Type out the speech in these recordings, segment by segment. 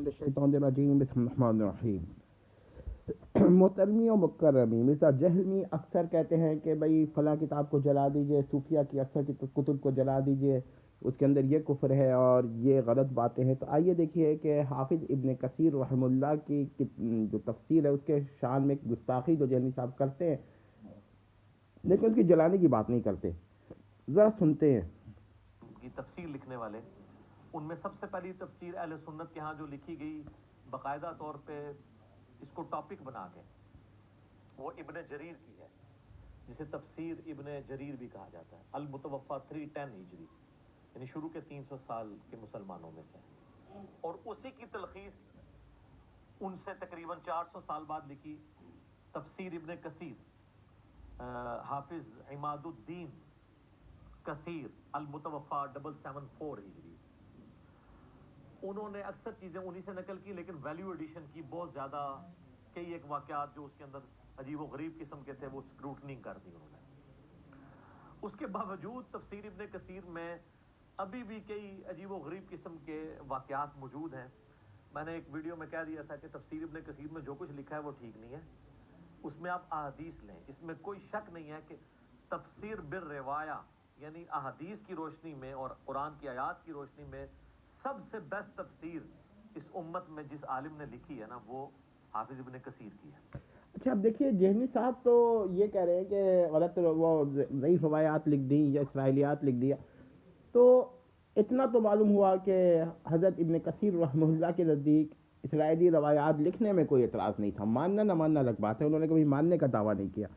الشیطان الرجیم بسم اللہ الرحمن الرحیم. محترمی و مکرمی، مرزا جہلمی اکثر کہتے ہیں کہ بھئی فلاں کتاب کو جلا دیجئے، صوفیہ کی اکثر کتب کو جلا دیجئے، اس کے اندر یہ کفر ہے اور یہ غلط باتیں ہیں. تو آئیے دیکھیے کہ حافظ ابن کثیر رحمہ اللہ کی جو تفسیر ہے اس کے شان میں ایک گستاخی جو جہلمی صاحب کرتے ہیں، لیکن اس کی جلانے کی بات نہیں کرتے. ذرا سنتے ہیں. کی تفسیر لکھنے والے، ان میں سب سے پہلی تفسیر اہل سنت کے ہاں جو لکھی گئی باقاعدہ طور پہ اس کو ٹاپک بنا کے، وہ ابن جریر کی ہے، جسے تفسیر ابن جریر بھی کہا جاتا ہے. المتوفا 310 ہجری، یعنی شروع کے 300 سال کے مسلمانوں میں سے. اور اسی کی تلخیص ان سے تقریباً 400 سال بعد لکھی تفسیر ابن کثیر، حافظ عماد الدین کثیر المتوفا 774 ہجری. انہوں نے اکثر چیزیں انہی سے نقل کی، لیکن ویلیو ایڈیشن کی بہت زیادہ. کئی ایک واقعات جو اس کے اندر عجیب و غریب قسم کے تھے وہ اسکروٹنی کر دی انہوں نے. اس کے باوجود تفسیر ابن کثیر میں ابھی بھی کئی عجیب و غریب قسم کے واقعات موجود ہیں. میں نے ایک ویڈیو میں کہہ دیا تھا کہ تفسیر ابن کثیر میں جو کچھ لکھا ہے وہ ٹھیک نہیں ہے. اس میں آپ احادیث لیں، اس میں کوئی شک نہیں ہے کہ تفسیر بالروایہ یعنی احادیث کی روشنی میں اور قرآن کی آیات کی روشنی میں سب سے بیسٹ تفسیر اس امت میں جس عالم نے لکھی ہے نا، وہ حافظ ابن کثیر کی ہے. اچھا اب دیکھیے جہمی صاحب تو یہ کہہ رہے ہیں کہ غلط وہ ضعیف روایات لکھ دیں یا اسرائیلیات لکھ دیا. تو اتنا تو معلوم ہوا کہ حضرت ابن کثیر رحمہ اللہ کے نزدیک اسرائیلی روایات لکھنے میں کوئی اعتراض نہیں تھا. ماننا نہ ماننا الگ بات ہے، انہوں نے کبھی ماننے کا دعویٰ نہیں کیا.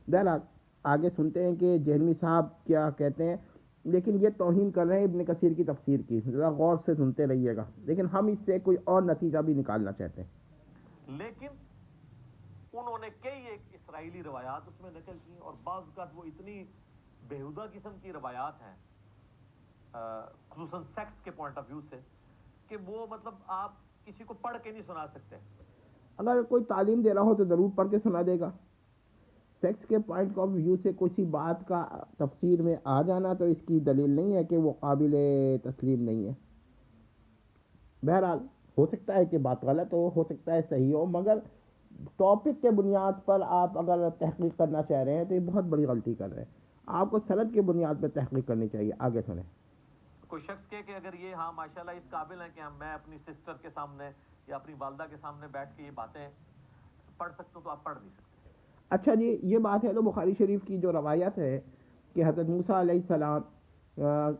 بہرحال آگے سنتے ہیں کہ جہمی صاحب کیا کہتے ہیں. لیکن یہ توہین کر رہے ہیں ابن کثیر کی تفسیر کی. ذرا غور سے سنتے رہیے گا، لیکن ہم اس سے کوئی اور نتیجہ بھی نکالنا چاہتے ہیں. لیکن انہوں نے کئی ایک اسرائیلی روایات اس میں نقل کی، اور بعض اوقات وہ اتنی بےہودہ قسم کی روایات ہیں، خصوصاً سیکس کے پوائنٹ آف ویو سے، کہ وہ مطلب آپ کسی کو پڑھ کے نہیں سنا سکتے. اگر کوئی تعلیم دے رہا ہو تو ضرور پڑھ کے سنا دے گا. سیکس کے پوائنٹ آف ویو سے کسی بات کا تفسیر میں آ جانا تو اس کی دلیل نہیں ہے کہ وہ قابل تسلیم نہیں ہے. بہرحال ہو سکتا ہے کہ بات غلط ہو سکتا ہے صحیح ہو، مگر ٹاپک کے بنیاد پر آپ اگر تحقیق کرنا چاہ رہے ہیں تو یہ بہت بڑی غلطی کر رہے ہیں. آپ کو سند کے بنیاد پر تحقیق کرنی چاہیے. آگے سنیں. کوئی شخص کہے کہ اگر یہ ہاں ماشاءاللہ اس قابل ہیں کہ میں اپنی سسٹر کے سامنے یا اپنی والدہ کے سامنے بیٹھ کے یہ باتیں پڑھ سکتا ہوں، تو آپ پڑھ نہیں سکتے. اچھا جی، یہ بات ہے تو بخاری شریف کی جو روایت ہے کہ حضرت موسیٰ علیہ السلام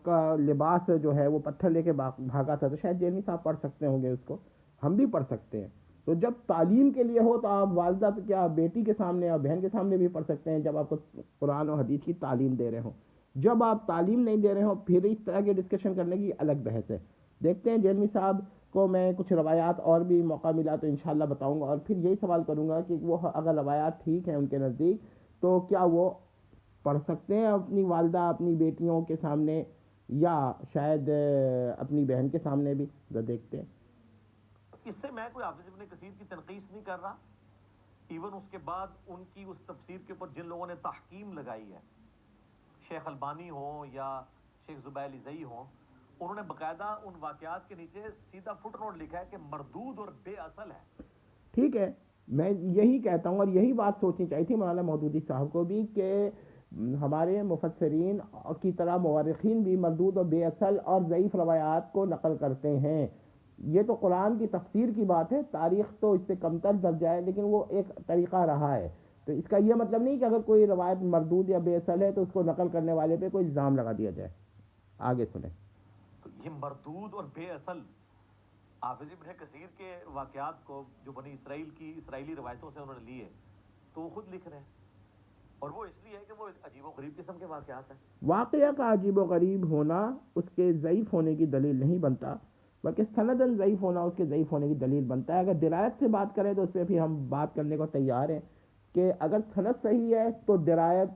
کا لباس جو ہے وہ پتھر لے کے بھاگا تھا، تو شاید جیمی صاحب پڑھ سکتے ہوں گے اس کو، ہم بھی پڑھ سکتے ہیں. تو جب تعلیم کے لیے ہو تو آپ والدہ تو کیا بیٹی کے سامنے اور بہن کے سامنے بھی پڑھ سکتے ہیں جب آپ کو قرآن و حدیث کی تعلیم دے رہے ہوں. جب آپ تعلیم نہیں دے رہے ہوں پھر اس طرح کے ڈسکشن کرنے کی الگ بحث ہے. دیکھتے ہیں جیلمی صاحب کو میں کچھ روایات اور بھی موقع ملا تو انشاءاللہ بتاؤں گا، اور پھر یہی سوال کروں گا کہ وہ اگر روایات ٹھیک ہیں ان کے نزدیک تو کیا وہ پڑھ سکتے ہیں اپنی والدہ اپنی بیٹیوں کے سامنے یا شاید اپنی بہن کے سامنے بھی. دیکھتے ہیں. اس سے میں کوئی حافظ ابن کثیر کی تنقیص نہیں کر رہا. ایون اس کے بعد ان کی اس تفسیر کے اوپر جن لوگوں نے تحکیم لگائی ہے، شیخ البانی ہوں یا شیخ زبیل زئی ہوں، انہوں نے باقاعدہ ان واقعات کے نیچے سیدھا فٹ نوٹ لکھا ہے کہ مردود اور بے اصل ہے. ٹھیک ہے، میں یہی کہتا ہوں اور یہی بات سوچنی چاہیے تھی مولانا مودودی صاحب کو بھی کہ ہمارے مفسرین کی طرح مورخین بھی مردود اور بے اصل اور ضعیف روایات کو نقل کرتے ہیں. یہ تو قرآن کی تفسیر کی بات ہے، تاریخ تو اس سے کمتر درجہ ہے، لیکن وہ ایک طریقہ رہا ہے. تو اس کا یہ مطلب نہیں کہ اگر کوئی روایت مردود یا بے اصل ہے تو اس کو نقل کرنے والے پہ کوئی الزام لگا دیا جائے. آگے سنیں. تو یہ مردود اور بے اصل حافظ ابن کثیر کے واقعات کو جو بنی اسرائیل کی اسرائیلی روایتوں سے انہوں نے لیے تو وہ خود لکھ رہے ہیں، اور وہ اس لیے ہے کہ وہ عجیب و غریب قسم کے واقعات ہیں. واقعہ کا عجیب و غریب ہونا اس کے ضعیف ہونے کی دلیل نہیں بنتا، بلکہ سندن ضعیف ہونا اس کے ضعیف ہونے کی دلیل بنتا ہے. اگر درایت سے بات کریں تو اس پہ بھی ہم بات کرنے کو تیار ہیں کہ اگر سند صحیح ہے تو درایت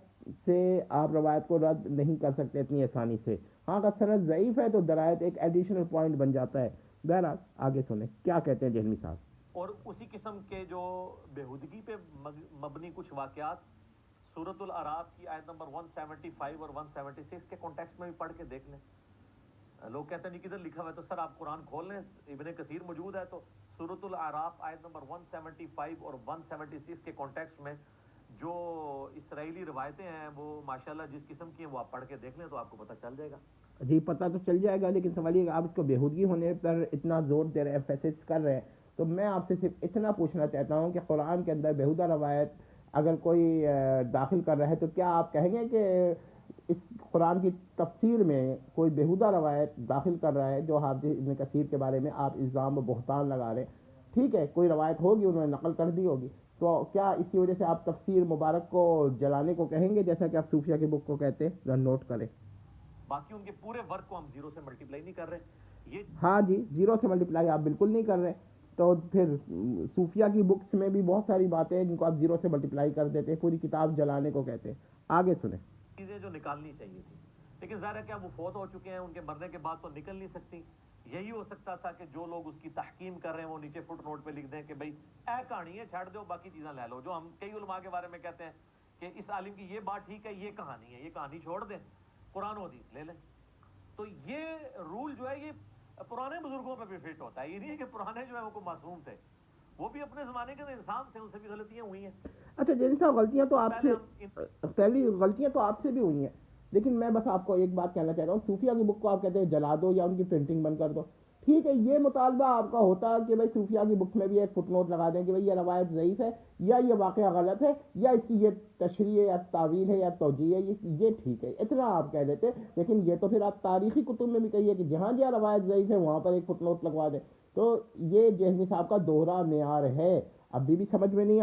سے آپ روایت کو رد نہیں کر سکتے اتنی آسانی سے. ہاں اگر سند ضعیف ہے تو درایت ایک ایڈیشنل پوائنٹ بن جاتا ہے. بہرحال آگے سنیں کیا کہتے ہیں جہلمی صاحب. اور اسی قسم کے جو بےہودگی پہ مبنی کچھ واقعات سورۃ الاعراف کی آیت نمبر 175 اور 176 کے کانٹیکسٹ میں بھی پڑھ کے دیکھ لیں. لوگ کہتے ہیں نہیں کدھر لکھا ہوا ہے، تو سر آپ قرآن کھول لیں، ابن کثیر موجود ہے، تو سورۃ الاعراف آیت نمبر 175 اور 176 کے کانٹیکسٹ میں جو اسرائیلی روایتیں ہیں وہ ماشاءاللہ جس قسم کی ہیں وہ آپ پڑھ کے دیکھ لیں تو آپ کو پتہ چل جائے گا۔ جی پتہ تو چل جائے گا، لیکن سوال یہ کہ آپ اس کو بیہودگی ہونے پر اتنا زور دے رہے ہیں، ایمفیسس کر رہے ہیں، تو میں آپ سے صرف اتنا پوچھنا چاہتا ہوں کہ قرآن کے اندر بیہودہ روایت اگر کوئی داخل کر رہا ہے تو کیا آپ کہیں گے کہ اس قرآن کی تفسیر میں کوئی بیہودہ روایت داخل کر رہا ہے جو حافظ ابن کثیر کے بارے میں آپ الزام و بہتان لگا رہے ہیں؟ ٹھیک ہے، کوئی روایت ہوگی، انہوں نے نقل کر دی ہوگی، تو کیا اس کی وجہ سے آپ تفسیر مبارک کو جلانے کو کہیں گے جیسا کہ آپ صوفیہ کی بک کو کہتے ہیں؟ ذرا نوٹ کریں۔ باقی ان کے پورے ورک کو ہم زیرو سے ملٹیپلائی نہیں کر رہے، یہ ہاں جی، زیرو سے ملٹیپلائی آپ بالکل نہیں کر رہے، تو پھر صوفیہ کی بکس میں بھی بہت ساری باتیں ہیں جن کو آپ زیرو سے ملٹیپلائی کر دیتے ہیں، پوری کتاب جلانے کو کہتے ہیں۔ آگے سنیں۔ چیزیں جو نکالنی چاہیے تھی، لیکن ظاہر ہے کہ اب وہ فوت ہو چکے ہیں، ان کے مرنے کے بعد تو نکل نہیں سکتی۔ یہی ہو سکتا تھا کہ جو لوگ اس کی تحکیم کر رہے ہیں وہ نیچے فٹ نوٹ پہ لکھ دیں کہ بھائی اے کہانی ہے، چھاڑ دو، باقی چیزیں لے لو، جو ہم کئی علماء کے بارے میں کہتے ہیں کہ اس عالم کی یہ بات ٹھیک ہے، یہ کہانی ہے، یہ کہانی چھوڑ دیں، قرآن و حدیث لے لیں۔ تو یہ رول جو ہے یہ پرانے بزرگوں پہ بھی فٹ ہوتا ہے، یہ نہیں ہے کہ پرانے جو ہے وہ کوئی معصوم تھے، وہ بھی اپنے زمانے کے انسان تھے، ان سے بھی غلطیاں ہوئی ہیں۔ اچھا جیلی صاحب، غلطیاں تو آپ پہلے سے ہم پہلی غلطیاں تو آپ سے بھی ہوئی ہیں، لیکن میں بس آپ کو ایک بات کہنا چاہتا ہوں، صوفیہ کی بک کو آپ کہتے ہیں جلا دو یا ان کی پرنٹنگ بند کر دو، ٹھیک ہے، یہ مطالبہ آپ کا ہوتا ہے کہ بھائی صوفیہ کی بک میں بھی ایک فٹ نوٹ لگا دیں کہ بھائی یہ روایت ضعیف ہے یا یہ واقعہ غلط ہے یا اس کی یہ تشریح ہے یا تعویل ہے یا توجیہ ہے، یہ ٹھیک ہے، اتنا آپ کہہ دیتے، لیکن یہ تو پھر آپ تاریخی کتب میں بھی کہیے کہ جہاں جہاں روایت ضعیف ہے وہاں پر ایک فٹ نوٹ لگوا دیں، تو یہ جہمی صاحب کا دوہرا معیار ہے، ابھی بھی سمجھ میں نہیں